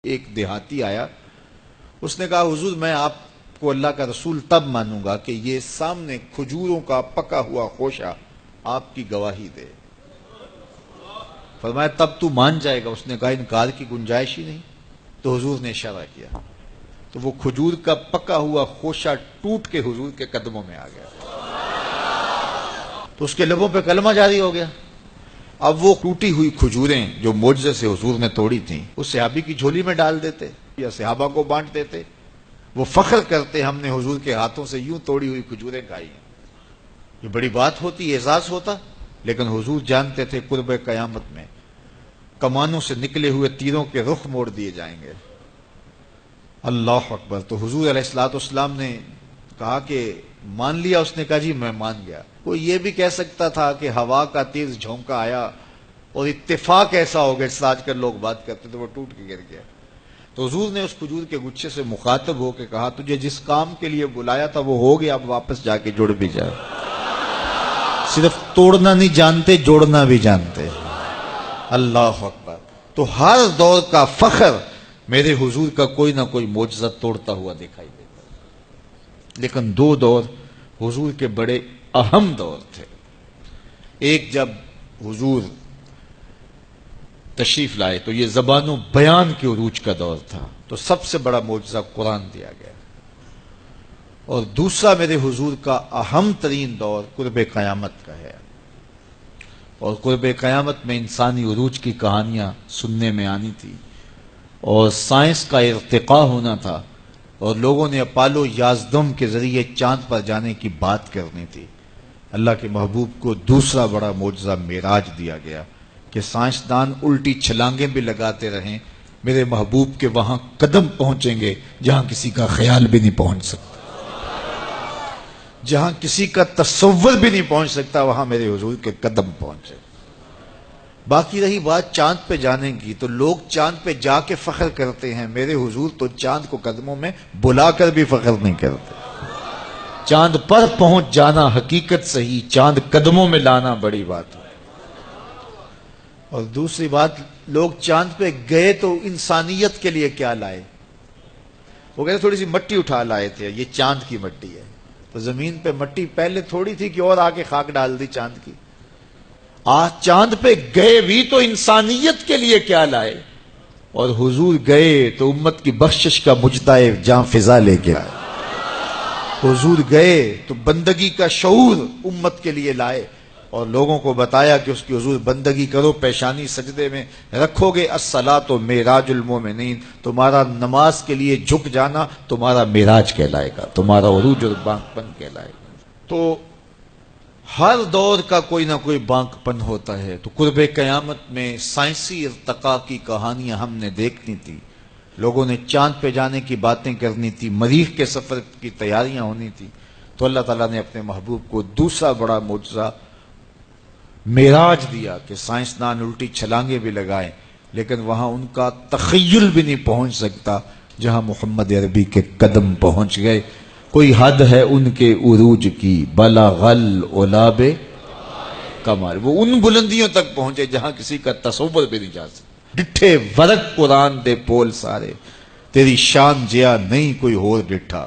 ایک دیہاتی آیا، اس نے کہا حضور میں آپ کو اللہ کا رسول تب مانوں گا کہ یہ سامنے کھجوروں کا پکا ہوا خوشہ آپ کی گواہی دے۔ فرمایا تب تو مان جائے گا؟ اس نے کہا انکار کی گنجائش ہی نہیں۔ تو حضور نے اشارہ کیا تو وہ کھجور کا پکا ہوا خوشہ ٹوٹ کے حضور کے قدموں میں آ گیا، تو اس کے لبوں پہ کلمہ جاری ہو گیا۔ اب وہ ٹوٹی ہوئی کھجوریں جو معجزے سے حضور نے توڑی تھیں اس صحابی کی جھولی میں ڈال دیتے یا صحابہ کو بانٹ دیتے، وہ فخر کرتے ہم نے حضور کے ہاتھوں سے یوں توڑی ہوئی کھجوریں کھائی ہیں۔ یہ بڑی بات ہوتی، اعزاز ہوتا، لیکن حضور جانتے تھے قرب قیامت میں کمانوں سے نکلے ہوئے تیروں کے رخ موڑ دیے جائیں گے۔ اللہ اکبر۔ تو حضور علیہ الصلوۃ والسلام نے کہا کہ مان لیا؟ اس نے کہا جی میں مان گیا۔ کوئی یہ بھی کہہ سکتا تھا کہ ہوا کا تیز جھونکا آیا اور اتفاق ایسا ہو گیا جس آج کل لوگ بات کرتے تو وہ ٹوٹ کے گر گیا۔ تو حضور نے اس کھجور کے گچھے سے مخاطب ہو کے کہا تجھے جس کام کے لیے بلایا تھا وہ ہو گیا، اب واپس جا کے جڑ بھی جا۔ صرف توڑنا نہیں جانتے، جوڑنا بھی جانتے۔ اللہ اکبر۔ تو ہر دور کا فخر میرے حضور کا کوئی نہ کوئی معجزہ توڑتا ہوا دکھائی دیتا، لیکن دو دور حضور کے بڑے اہم دور تھے۔ ایک جب حضور تشریف لائے تو یہ زبان و بیان کے عروج کا دور تھا، تو سب سے بڑا معجزہ قرآن دیا گیا، اور دوسرا میرے حضور کا اہم ترین دور قرب قیامت کا ہے، اور قرب قیامت میں انسانی عروج کی کہانیاں سننے میں آنی تھی، اور سائنس کا ارتقاء ہونا تھا، اور لوگوں نے اپالو 11 کے ذریعے چاند پر جانے کی بات کرنی تھی۔ اللہ کے محبوب کو دوسرا بڑا معجزہ معراج دیا گیا کہ سائنسدان الٹی چھلانگیں بھی لگاتے رہیں، میرے محبوب کے وہاں قدم پہنچیں گے جہاں کسی کا خیال بھی نہیں پہنچ سکتا، جہاں کسی کا تصور بھی نہیں پہنچ سکتا، وہاں میرے حضور کے قدم پہنچے۔ باقی رہی بات چاند پہ جانے کی، تو لوگ چاند پہ جا کے فخر کرتے ہیں، میرے حضور تو چاند کو قدموں میں بلا کر بھی فخر نہیں کرتے۔ چاند پر پہنچ جانا حقیقت صحیح، چاند قدموں میں لانا بڑی بات ہے۔ اور دوسری بات، لوگ چاند پہ گئے تو انسانیت کے لیے کیا لائے؟ وہ کہتے تھوڑی سی مٹی اٹھا لائے تھے، یہ چاند کی مٹی ہے۔ تو زمین پہ مٹی پہلے تھوڑی تھی کہ اور آگے خاک ڈال دی چاند کی؟ آج چاند پہ گئے بھی تو انسانیت کے لیے کیا لائے؟ اور حضور گئے تو امت کی بخشش کا مجدہ جاں فضا لے کے آئے۔ حضور گئے تو بندگی کا شعور امت کے لیے لائے، اور لوگوں کو بتایا کہ اس کی حضور بندگی کرو، پیشانی سجدے میں رکھو گے، الصلاۃ معراج المومنین، تمہارا نماز کے لیے جھک جانا تمہارا معراج کہلائے گا، تمہارا عروج اور بانک پن کہلائے گا۔ تو ہر دور کا کوئی نہ کوئی بانک پن ہوتا ہے۔ تو قرب قیامت میں سائنسی ارتقاء کی کہانیاں ہم نے دیکھنی تھی، لوگوں نے چاند پہ جانے کی باتیں کرنی تھی، مریخ کے سفر کی تیاریاں ہونی تھی، تو اللہ تعالیٰ نے اپنے محبوب کو دوسرا بڑا معجزہ معراج دیا کہ سائنسدان الٹی چھلانگیں بھی لگائیں، لیکن وہاں ان کا تخیل بھی نہیں پہنچ سکتا جہاں محمد عربی کے قدم پہنچ گئے۔ کوئی حد ہے ان کے عروج کی، بلغ العلا کمال، وہ ان بلندیوں تک پہنچے جہاں کسی کا تصور بھی نہیں جا سکتا۔ ڈٹھے ورق قرآن دے پول سارے، تیری شان جیا نہیں کوئی ہور ڈٹھا،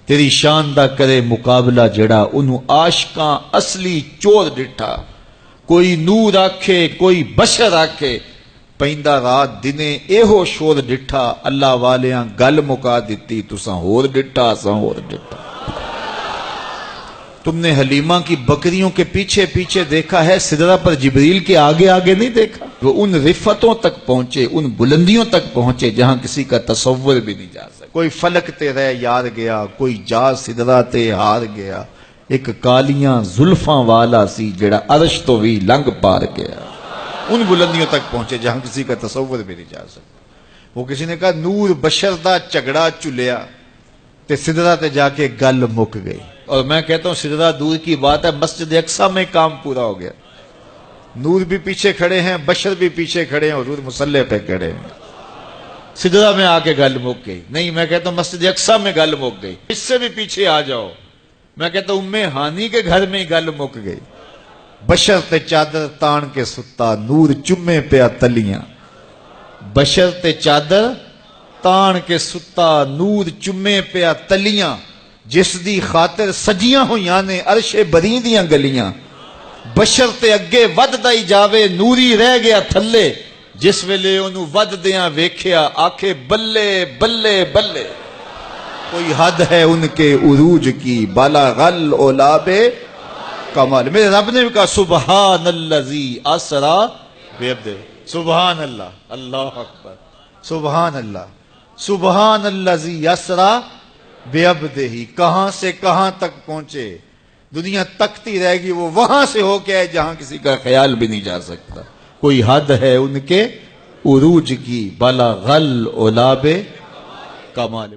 تیری شان دا کرے مقابلہ جڑا انہوں عاشقاں اصلی چور ڈٹھا۔ کوئی نور آکھے کوئی بشر آکھے، پیندا رات دنے ایہو شور ڈٹھا، اللہ والیاں گل مکا دیتی تساں ہور ڈٹھا اساں ہور ڈٹھا۔ تم نے حلیمہ کی بکریوں کے پیچھے پیچھے دیکھا ہے، سدرہ پر جبریل کے آگے آگے نہیں دیکھا۔ وہ ان رفتوں تک پہنچے، ان بلندیوں تک پہنچے جہاں کسی کا تصور بھی نہیں جا سکتا۔ کوئی فلک تے رہ یار گیا، کوئی جا سدرہ تے ہار گیا، ایک کالیاں زلفاں والا سی جڑا عرش تو بھی لنگ پار گیا۔ ان بلندیوں تک پہنچے جہاں کسی کا تصور بھی نہیں جا سکتا۔ وہ کسی نے کہا نور بشر دا جھگڑا چلیا تے سدرہ تے جا کے گل مک گئی، اور میں کہتا ہوں سدرہ دور کی بات ہے، مسجد اقصیٰ میں کام پورا ہو گیا۔ نور بھی پیچھے کھڑے ہیں، بشر بھی پیچھے کھڑے ہیں، حضور مصلی پہ کھڑے ہیں، سدرہ میں آ کے گل مک گئی۔ نہیں، میں کہتا ہوں مسجد اقصیٰ میں گل مک گئی، اس سے بھی پیچھے آ جاؤ، میں کہتا ہوں ام ہانی کے گھر میں گل مک گئی۔ بشر تے چادر تان کے ستا، نور چمے پیا تلیاں، بشر تے چادر تان کے ستا نور چمے پیا تلیاں جس دی خاطر سجیاں ہویاں نے عرش بری دیاں گلیاں بشر تے اگے وددا ہی جاوے نوری رہ گیا تھلے جس ویلے انہوں ود دیاں ویکھیا آکھے بلے بلے بلے کوئی حد ہے ان کے عروج کی بالا غل اولاب کمال میرے رب نے بھی کہا سبحان الذی اسرا بعبدہ سبحان اللہ اللہ اکبر سبحان اللہ سبحان الذی اسرا بعبدہ کہاں سے کہاں تک پہنچے دنیا تکتی رہے گی وہ وہاں سے ہو کے جہاں کسی کا خیال بھی نہیں جا سکتا کوئی حد ہے ان کے عروج کی بالا غل اولاب کمال